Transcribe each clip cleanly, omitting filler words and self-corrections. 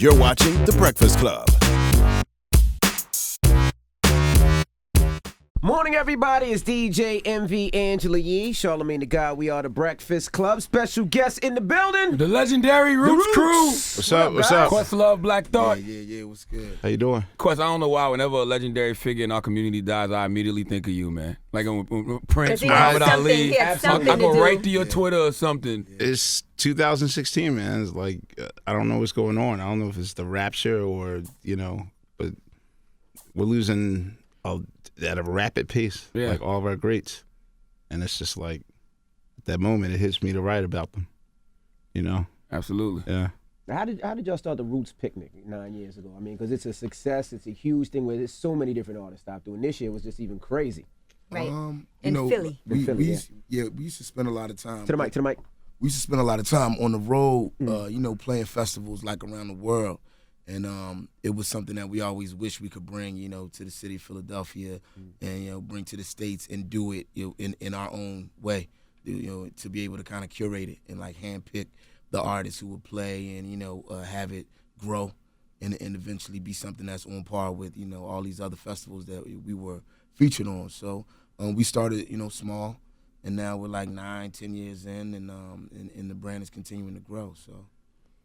You're watching The Breakfast Club. Morning, everybody. It's DJ MV Angela Yee, Charlamagne the God. We are The Breakfast Club. Special guest in the building. The legendary Roots Crew. What's up? What's up? Questlove, Black Thought. Yeah. What's good? How you doing? Quest, I don't know why whenever a legendary figure in our community dies, I immediately think of you, man. Like Prince, Muhammad Ali. I go right to your Twitter or something. It's 2016, man. It's like, I don't know what's going on. I don't know if it's the rapture or, but we're losing at a rapid pace, like all of our greats. And it's just like, at that moment, it hits me to write about them, Absolutely. Yeah. How did y'all start the Roots Picnic 9 years ago? I mean, because it's a success. It's a huge thing where there's so many different artists stopped doing. This year was just even crazy. Right. In Philly. We used to spend a lot of time. To the mic. We used to spend a lot of time on the road, playing festivals like around the world. And it was something that we always wish we could bring, to the city of Philadelphia and, bring to the States and do it in our own way, to be able to kind of curate it and like handpick the artists who would play and, have it grow and eventually be something that's on par with, all these other festivals that we were featured on. So we started, small, and now we're like 9-10 years in, and the brand is continuing to grow. So.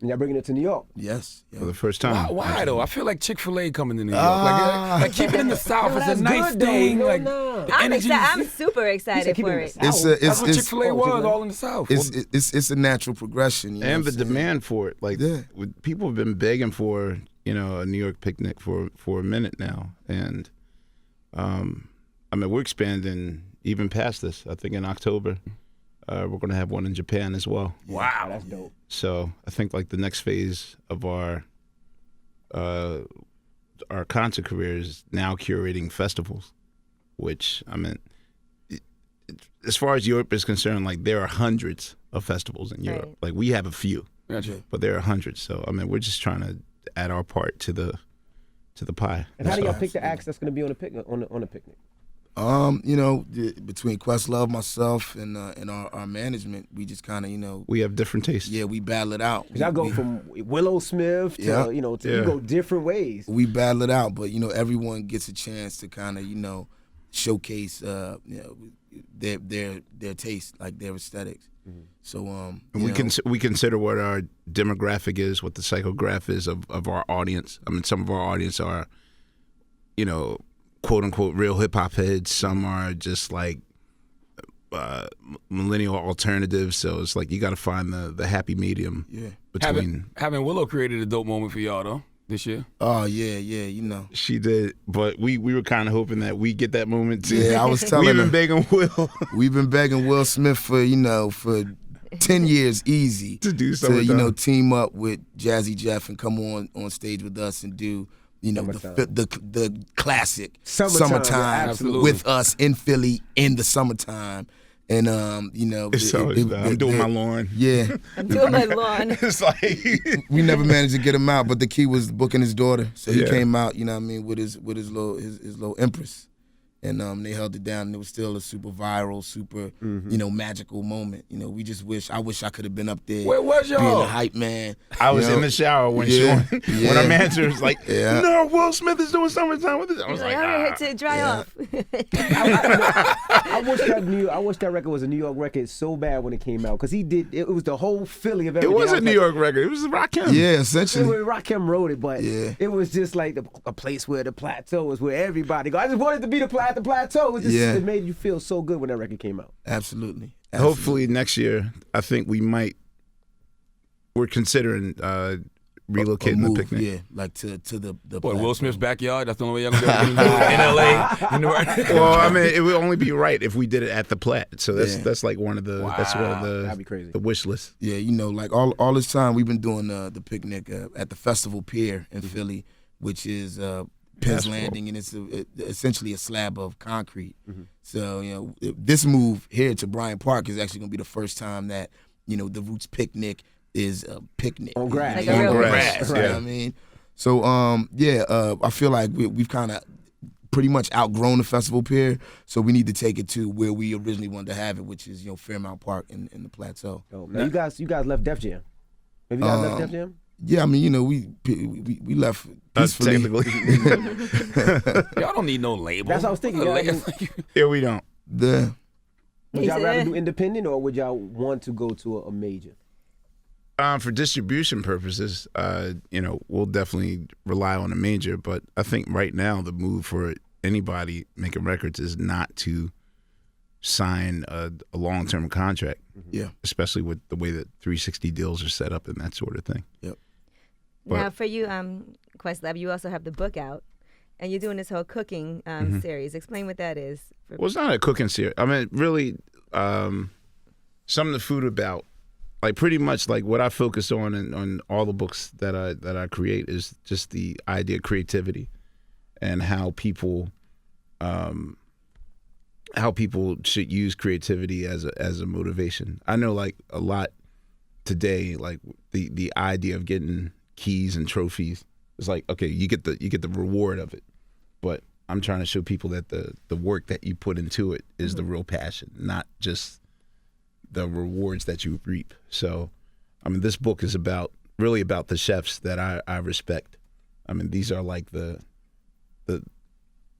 And y'all bringing it to New York? Yes. For the first time. Why though? I feel like Chick-fil-A coming to New York. Like keep it in the South. It's a nice thing. I'm super excited for it. That's what Chick-fil-A was, all in the South. It's a natural progression. And the demand for it. Like, people have been begging for, a New York picnic for a minute now. And, we're expanding even past this. I think in October. We're going to have one in Japan as well. Wow, that's dope. So I think like the next phase of our concert career is now curating festivals, which as far as Europe is concerned, like there are hundreds of festivals in Europe. Like we have a few, but there are hundreds. So we're just trying to add our part to the pie. And how do y'all pick the acts that's going to be on the picnic? On the picnic? Between Questlove, myself, and our management, we just kind of, we have different tastes. Yeah, we battle it out. Y'all go from Willow Smith to, you go different ways. We battle it out, but, everyone gets a chance to kind of, showcase, their taste, like their aesthetics. Mm-hmm. So, and we consider what our demographic is, what the psychograph is of our audience. Some of our audience are, quote unquote real hip hop heads. Some are just like millennial alternatives. So it's like you got to find the happy medium. Yeah. Between having Willow created a dope moment for y'all though this year. Oh yeah. She did, but we were kind of hoping that we get that moment too. Yeah, I was telling We've been begging Will. We've been begging Will Smith for 10 years easy to do something. To team up with Jazzy Jeff and come on stage with us and do. The classic summertime with us in Philly in the summertime. And, I'm doing my lawn. Yeah. I'm doing my lawn. It's like we never managed to get him out, but the key was booking his daughter. So he came out, with his little Empress. And they held it down, and it was still a super viral, super, magical moment. We just I wish I could have been up there. Where was y'all? Being the hype man. I was in the shower when when our manager was like, no, Will Smith is doing summertime with this. I was like, I'm here to dry off. I wish that record was a New York record so bad when it came out, because it was the whole Philly of everything. It was a New York record. It was Rakim. Yeah, essentially. Rakim wrote it, but it was just like a place where the plateau is where everybody go. I just wanted to be the plateau. It made you feel so good when that record came out. Absolutely. Hopefully next year, I think we're considering relocating the picnic. Yeah, like to the Will Smith's backyard? That's the only way y'all gonna do it in LA. Well, it would only be right if we did it at the Plat. So that's like one of the That'd be crazy. The wish list. Yeah, like all this time we've been doing the picnic at the Festival Pier in Philly, which is Penn's Landing, and it's essentially a slab of concrete. Mm-hmm. So this move here to Bryant Park is actually going to be the first time that the Roots Picnic is a picnic on grass. Like on grass. Right. You know what I mean? So I feel like we've kind of pretty much outgrown the Festival Pier, so we need to take it to where we originally wanted to have it, which is Fairmount Park in the Plateau. Now you guys left Def Jam. Have you guys left Def Jam? Yeah, I mean, you know, we left peacefully. Y'all don't need no label. That's what I was thinking. Yeah, we don't. The Would y'all rather do independent or would y'all want to go to a major? For distribution purposes, you know, we'll definitely rely on a major. But I think right now the move for anybody making records is not to sign a long-term contract. Yeah. Especially with the way that 360 deals are set up and that sort of thing. Yep. But, now, for you, Questlove, you also have the book out, and you're doing this whole cooking series. Explain what that is. Well, it's not a cooking series. I mean, really, something to food about. Like pretty much like what I focus on all the books that I create is just the idea of creativity and how people should use creativity as a motivation. I know like a lot today, like the idea of getting keys and trophies is like, okay, you get the reward of it, but I'm trying to show people that the work that you put into it is the real passion, not just the rewards that you reap. So, I mean, this book is really about the chefs that I respect. I mean, these are like the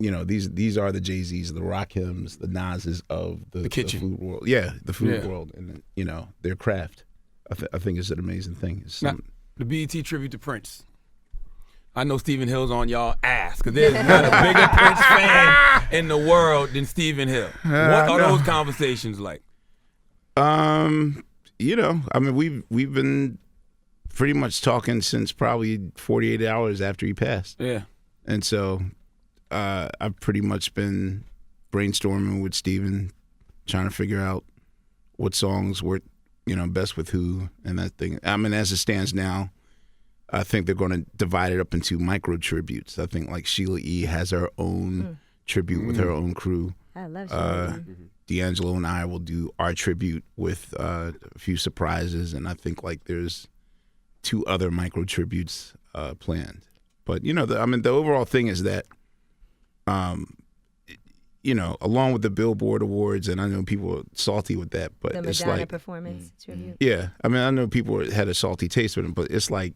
you know, these are the Jay-Z's, the Rakims, the Nas's of the kitchen, the food world. Yeah, the food world, and you know, their craft. I think it's an amazing thing. Now, the BET tribute to Prince. I know Stephen Hill's on y'all ass because there's not a bigger Prince fan in the world than Stephen Hill. What are those conversations like? You know, I mean, we've been pretty much talking since probably 48 hours after he passed. Yeah. And so I've pretty much been brainstorming with Steven, trying to figure out what songs work, you know, best with who and that thing. I mean, as it stands now, I think they're going to divide it up into micro tributes. I think like Sheila E. has her own tribute with her own crew. I love Sheila E. D'Angelo and I will do our tribute with a few surprises, and I think like there's 2 other micro tributes planned. But you know, the overall thing is that, you know, along with the Billboard Awards, and I know people are salty with that, but the it's Madonna like performance tribute. Yeah, I mean, I know people had a salty taste with it, but it's like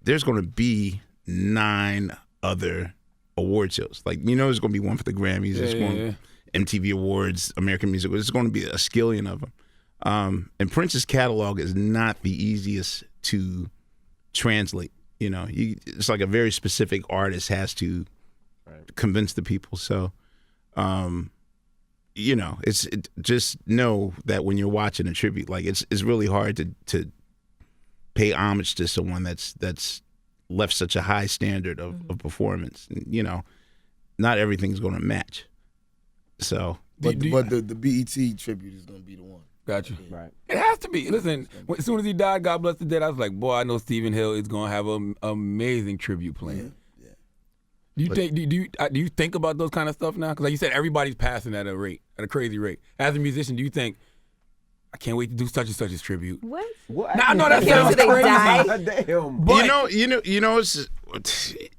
there's going to be 9 other award shows. Like, you know, there's going to be one for the Grammys. There's going to MTV Awards, American Music. There's going to be a skillion of them. And Prince's catalog is not the easiest to translate. You know, it's like a very specific artist has to convince the people. So, you know, just know that when you're watching a tribute, like it's really hard to pay homage to someone that's left such a high standard of performance. You know, not everything's going to match. So, but the BET tribute is going to be the one. Gotcha. Right. It has to be. Listen, as soon as he died, God bless the dead, I was like, boy, I know Stephen Hill is going to have an amazing tribute plan. Yeah. Do you think about those kind of stuff now? Because like you said, everybody's passing at a crazy rate. As a musician, do you think, I can't wait to do such and such as tribute? What? Nah, I know that sounds They crazy. die? Damn. But you know, it's.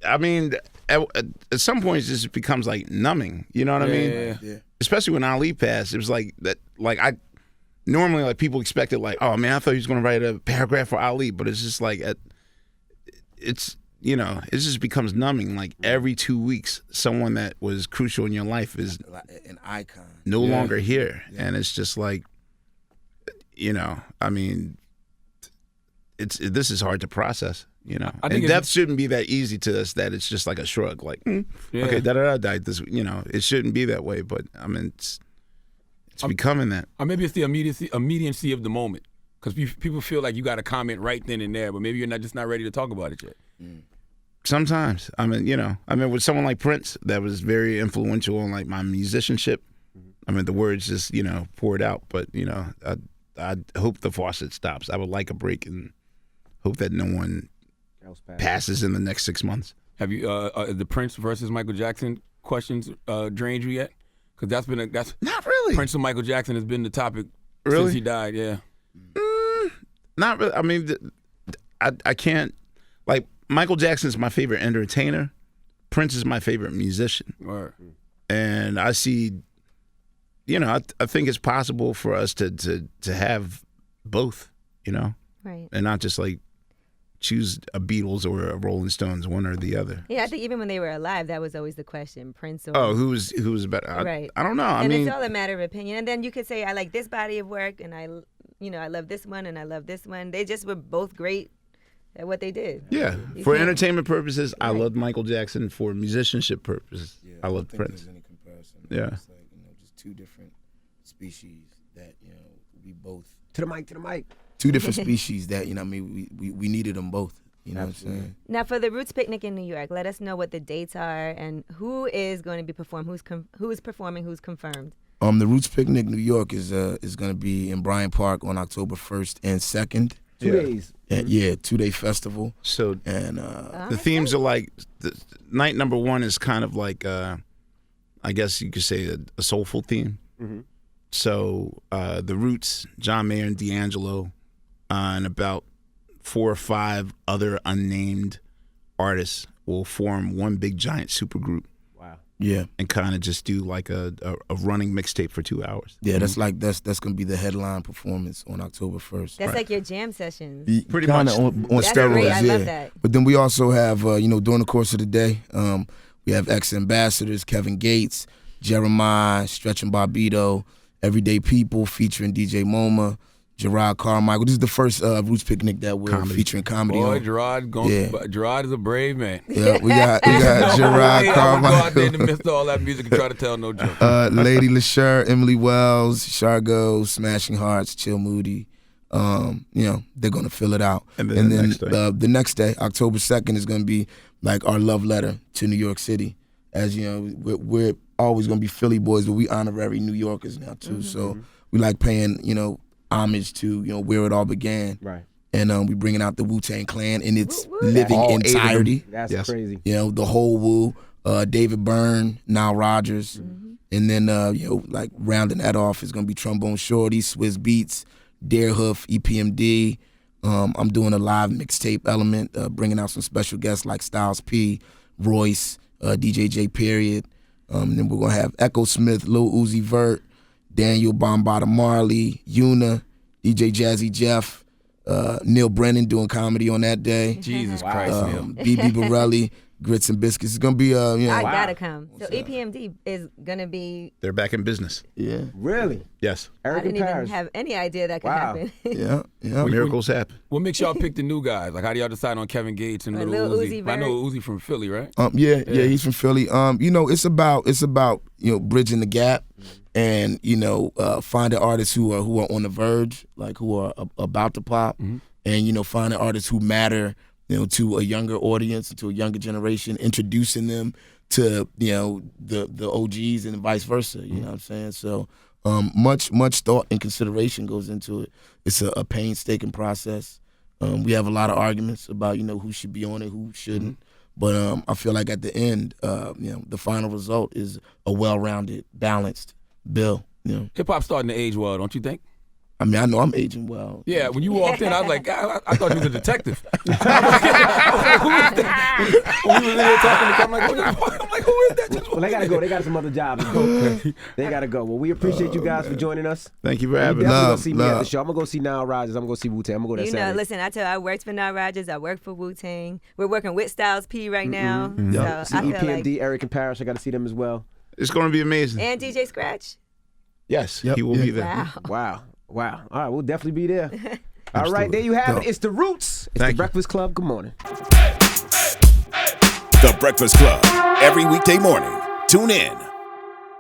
I mean, at some point, it just becomes like numbing. You know what I mean? Yeah. Especially when Ali passed, it was like that. Like normally, like people expected, like, oh man, I thought he was going to write a paragraph for Ali, but it's just like it's. You know, it just becomes numbing. Like every 2 weeks, someone that was crucial in your life is an icon, no longer here, and it's just like, you know, I mean, this is hard to process. You know, and death shouldn't be that easy to us that it's just like a shrug, like, okay, da died this. You know, it shouldn't be that way, but I mean, it's becoming that. Or maybe it's the immediacy of the moment, because people feel like you got to comment right then and there, but maybe you're just not ready to talk about it yet. Sometimes, I mean, you know, with someone like Prince, that was very influential on like my musicianship. I mean, the words just, you know, poured out. But you know, I hope the faucet stops. I would like a break and hope that no one passes in the next 6 months. Have you the Prince versus Michael Jackson questions drained you yet? Because that's not really. Prince and Michael Jackson has been the topic since he died. Yeah. Not really. I mean, I can't like. Michael Jackson's my favorite entertainer. Prince is my favorite musician. Right. And I see, you know, I think it's possible for us to have both, you know, right, and not just like choose a Beatles or a Rolling Stones, one or the other. Yeah, I think even when they were alive, that was always the question: Prince or who was better? Right. I don't know. And I mean, it's all a matter of opinion. And then you could say, I like this body of work, and I love this one, and I love this one. They just were both great at what they did. Yeah, for entertainment purposes, I loved Michael Jackson. For musicianship purposes, I loved Prince. There's any comparison. Yeah, it's like just two different species that we both to the mic. Two different species that we needed them both. You know what I'm saying? Now, for the Roots Picnic in New York, let us know what the dates are and who is going to be performing, who is performing, who's confirmed. The Roots Picnic New York is going to be in Bryant Park on October 1st and 2nd. 2 days. And, 2-day festival. So and the themes are like night number 1 is kind of like I guess you could say a soulful theme. Mm-hmm. So the Roots, John Mayer and D'Angelo, and about 4 or 5 other unnamed artists will form one big giant supergroup. Wow. Yeah. And kind of just do like a running mixtape for 2 hours. Yeah, that's gonna be the headline performance on October 1st. That's like your jam sessions. Pretty much on that's steroids. Great. I love that. But then we also have during the course of the day, we have ex-ambassadors, Kevin Gates, Jeremiah, Stretch and Barbito, Everyday People featuring DJ MoMA, Gerard Carmichael. This is the first Roots Picnic that we're featuring comedy Boy, on. Gerard is a brave man. Yeah, we got Gerard Carmichael. I'm gonna go out there in the midst of all that music and try to tell no joke. Lady LaShure, Emily Wells, Chargo, Smashing Hearts, Chill Moody. They're gonna fill it out. And then the next day, October 2nd, is gonna be like our love letter to New York City. As you know, we're always gonna be Philly boys, but we honorary New Yorkers now too. Mm-hmm. So we like paying homage to where it all began. Right. And we bringing out the Wu-Tang Clan in its living entirety. That's crazy. The whole Wu, David Byrne, Nile Rodgers, and then like rounding that off is gonna be Trombone Shorty, Swizz Beatz, Darehoof, EPMD. I'm doing a live mixtape element, bringing out some special guests like Styles P, Royce, DJ J Period. And then we're gonna have Echo Smith, Lil Uzi Vert, Daniel Bombada Marley, Yuna, DJ Jazzy Jeff, Neil Brennan doing comedy on that day. Jesus Christ, Neil. BB Borelli, Grits and Biscuits. It's gonna be I gotta come. So EPMD is gonna be. They're back in business. Yeah. Really? Yes. I didn't even have any idea that could happen. Yeah. Miracles happen. What makes y'all pick the new guys? Like, how do y'all decide on Kevin Gates and Lil Uzi? I know Uzi from Philly, right? Yeah, he's from Philly. It's about bridging the gap, and finding artists who are on the verge, like who are about to pop, and finding artists who matter, to a younger audience, to a younger generation, introducing them to the OGs and vice versa. You know what I'm saying? So much thought and consideration goes into it. It's a painstaking process. We have a lot of arguments about who should be on it, who shouldn't. But I feel like at the end, the final result is a well-rounded, balanced bill. Hip hop starting to age well, don't you think? I mean, I know I'm aging well. Yeah, when you walked in, I was like, I thought you was a detective. Who is that? When we was in here talking, I'm like, who is that? Well, they gotta go. They got some other jobs to do. They gotta go. Well, we appreciate you guys for joining us. Thank you for having me. us. Definitely gonna see me at the show. I'm gonna go see Nile Rodgers. I'm gonna go see Wu-Tang. I'm gonna go that Saturday. Listen, I tell you, I worked for Nile Rodgers. I work for Wu-Tang. We're working with Styles P right now. So see I feel EPMD, like... Eric and Parrish. I gotta see them as well. It's gonna be amazing. And DJ Scratch. Yes, he will be there. Wow. All right, we'll definitely be there. All right, there you have it. It's The Roots. It's The Breakfast Club. Good morning. The Breakfast Club. Every weekday morning. Tune in.